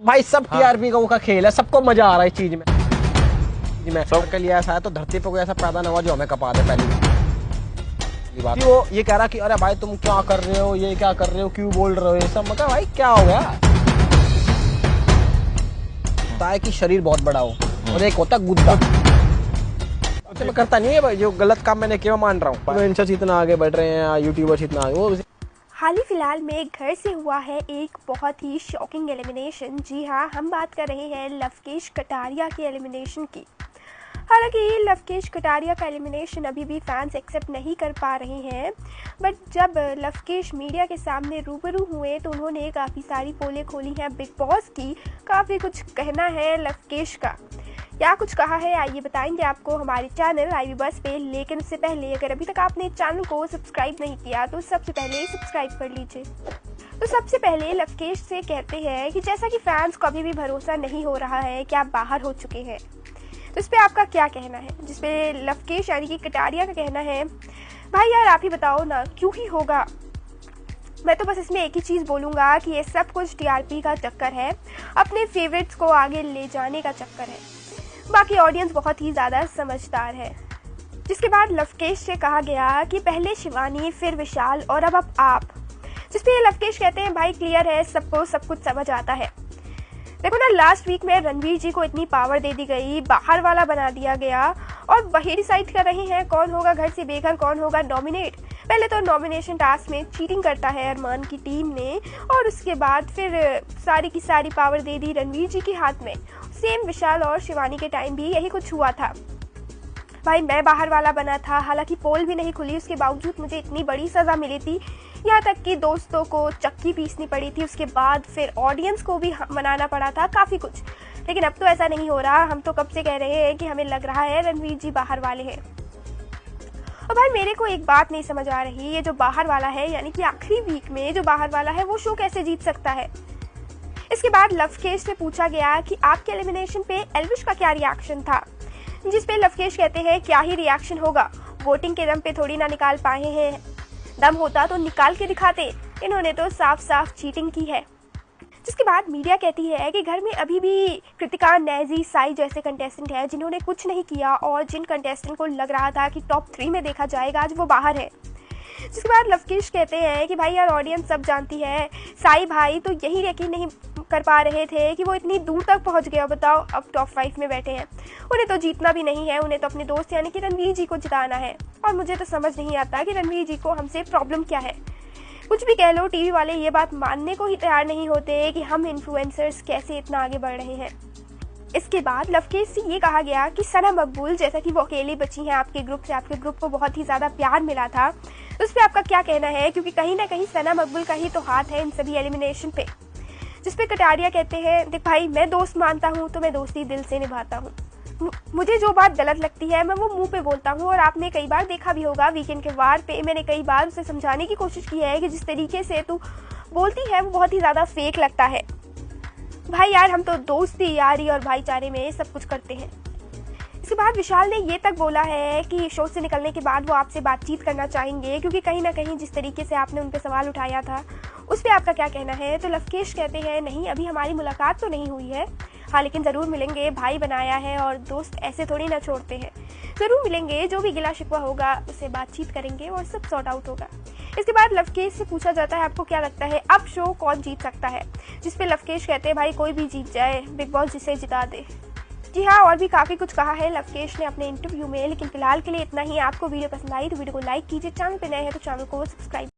भाई सब टीआरपी का खेल है, सबको मजा आ रहा है इस चीज में। सब के लिए ऐसा है तो धरती पे कोई ऐसा पैदा ना हुआ जो हमें कपा दे। पहली बात वो ये कह रहा कि अरे भाई तुम क्या कर रहे हो, ये क्या कर रहे हो, क्यों बोल रहे हो ये सब। मतलब भाई क्या हो गया, होता है कि शरीर बहुत बड़ा हो और एक होता गुद्दा। मैं करता नहीं है भाई, जो गलत काम मैंने किया मान रहा हूँ। इनसे इतना आगे बढ़ रहे हैं, यूट्यूबर्स इतना आगे। वो हाल ही फिलहाल में घर से हुआ है एक बहुत ही शॉकिंग एलिमिनेशन। जी हाँ, हम बात कर रहे हैं लवकेश कटारिया के एलिमिनेशन की। हालांकि लवकेश कटारिया का एलिमिनेशन अभी भी फैंस एक्सेप्ट नहीं कर पा रहे हैं, बट जब लवकेश मीडिया के सामने रूबरू हुए तो उन्होंने काफ़ी सारी पोलें खोली हैं बिग बॉस की। काफ़ी कुछ कहना है लवकेश का। क्या कुछ कहा है आइए बताएंगे आपको हमारे चैनल आईवी बस पे। लेकिन उससे पहले अगर अभी तक आपने चैनल को सब्सक्राइब नहीं किया तो सबसे पहले सब्सक्राइब कर लीजिए। तो सबसे पहले लवकेश से कहते हैं कि जैसा कि फैंस को अभी भी भरोसा नहीं हो रहा है कि आप बाहर हो चुके हैं, तो इस पर आपका क्या कहना है। जिसपे लवकेश यानी कि कटारिया का कहना है, भाई यार आप ही बताओ ना क्यों ही होगा। मैं तो बस इसमें एक ही चीज़ बोलूँगा कि ये सब कुछ टीआरपी का चक्कर है, अपने फेवरेट्स को आगे ले जाने का चक्कर है। बाकी ऑडियंस बहुत ही ज़्यादा समझदार है। जिसके बाद लवकेश से कहा गया कि पहले शिवानी फिर विशाल और अब आप। जिस पे लवकेश कहते हैं भाई क्लियर है, सबको सब कुछ समझ आता है। देखो ना, लास्ट वीक में रणवीर जी को इतनी पावर दे दी गई, बाहर वाला बना दिया गया और वही डिसाइड कर रहे हैं कौन होगा घर से बेघर, कौन होगा नॉमिनेट। पहले तो नॉमिनेशन टास्क में चीटिंग करता है अरमान की टीम ने और उसके बाद फिर सारी की सारी पावर दे दी रणवीर जी के हाथ में। सेम विशाल और शिवानी के टाइम भी यही कुछ हुआ था। भाई मैं बाहर वाला बना था, हालांकि पोल भी नहीं खुली, उसके बावजूद मुझे इतनी बड़ी सज़ा मिली थी। यहाँ तक कि दोस्तों को चक्की पीसनी पड़ी थी, उसके बाद फिर ऑडियंस को भी मनाना पड़ा था, काफ़ी कुछ। लेकिन अब तो ऐसा नहीं हो रहा। हम तो कब से कह रहे हैं कि हमें लग रहा है रणवीर जी बाहर वाले हैं। और भाई मेरे को एक बात नहीं समझ आ रही, ये जो बाहर वाला है यानी कि आखिरी वीक में जो बाहर वाला है वो शो कैसे जीत सकता है। इसके बाद लवकेश से पूछा गया कि आपके एलिमिनेशन पे एल्विश का क्या रिएक्शन था। जिस पे लवकेश कहते हैं क्या ही रिएक्शन होगा, वोटिंग के दम पे थोड़ी ना निकाल पाए हैं, दम होता तो निकाल के दिखाते, इन्होंने तो साफ साफ चीटिंग की है। जिसके बाद मीडिया कहती है कि घर में अभी भी कृतिका, नैजी, साई जैसे कंटेस्टेंट हैं जिन्होंने कुछ नहीं किया और जिन कंटेस्टेंट को लग रहा था कि टॉप 3 में देखा जाएगा आज वो बाहर है। जिसके बाद लवकेश कहते हैं कि भाई यार ऑडियंस सब जानती है, साई भाई तो यही यकीन नहीं कर पा रहे थे कि वो इतनी दूर तक पहुंच गया। बताओ अब टॉप 5 में बैठे हैं, उन्हें तो जीतना भी नहीं है, उन्हें तो अपने दोस्त यानी कि रणवीर जी को जिताना है। और मुझे तो समझ नहीं आता कि रणवीर जी को हमसे प्रॉब्लम क्या है। कुछ भी कह लो, टीवी वाले ये बात मानने को ही तैयार नहीं होते कि हम इन्फ्लुएंसर्स कैसे इतना आगे बढ़ रहे हैं। इसके बाद लवकेश से ये कहा गया कि सना मकबूल जैसा कि वो अकेली बची हैं आपके ग्रुप से, आपके ग्रुप को बहुत ही ज़्यादा प्यार मिला था, उस पर आपका क्या कहना है, क्योंकि कहीं ना कहीं सना मकबूल का ही तो हाथ है इन सभी एलिमिनेशन पे। जिस पे कटारिया कहते हैं देख भाई मैं दोस्त मानता हूँ तो मैं दोस्ती दिल से निभाता हूँ, मुझे जो बात गलत लगती है मैं वो मुंह पे बोलता हूँ। और आपने कई बार देखा भी होगा वीकेंड के वार पे मैंने कई बार उसे समझाने की कोशिश की है कि जिस तरीके से तू बोलती है वो बहुत ही ज़्यादा फेक लगता है। भाई यार हम तो दोस्ती, यारी और भाईचारे में सब कुछ करते हैं। इसके बाद विशाल ने ये तक बोला है कि शो से निकलने के बाद वो आपसे बातचीत करना चाहेंगे, क्योंकि कहीं ना कहीं जिस तरीके से आपने उन पर सवाल उठाया था उस पर आपका क्या कहना है। तो लवकेश कहते हैं नहीं अभी हमारी मुलाकात तो नहीं हुई है, हाँ लेकिन ज़रूर मिलेंगे, भाई बनाया है और दोस्त ऐसे थोड़ी ना छोड़ते हैं, ज़रूर मिलेंगे, जो भी गिला शिकवा होगा उससे बातचीत करेंगे और सब सॉर्ट आउट होगा। इसके बाद लवकेश से पूछा जाता है आपको क्या लगता है अब शो कौन जीत सकता है। जिस पे लवकेश कहते हैं भाई कोई भी जीत जाए, बिग बॉस जिसे जिता दे। जी हाँ, और भी काफ़ी कुछ कहा है लवकेश ने अपने इंटरव्यू में, लेकिन फिलहाल के लिए इतना ही। आपको वीडियो पसंद आई तो वीडियो को लाइक कीजिए, चैनल पे नए हैं तो चैनल को सब्सक्राइब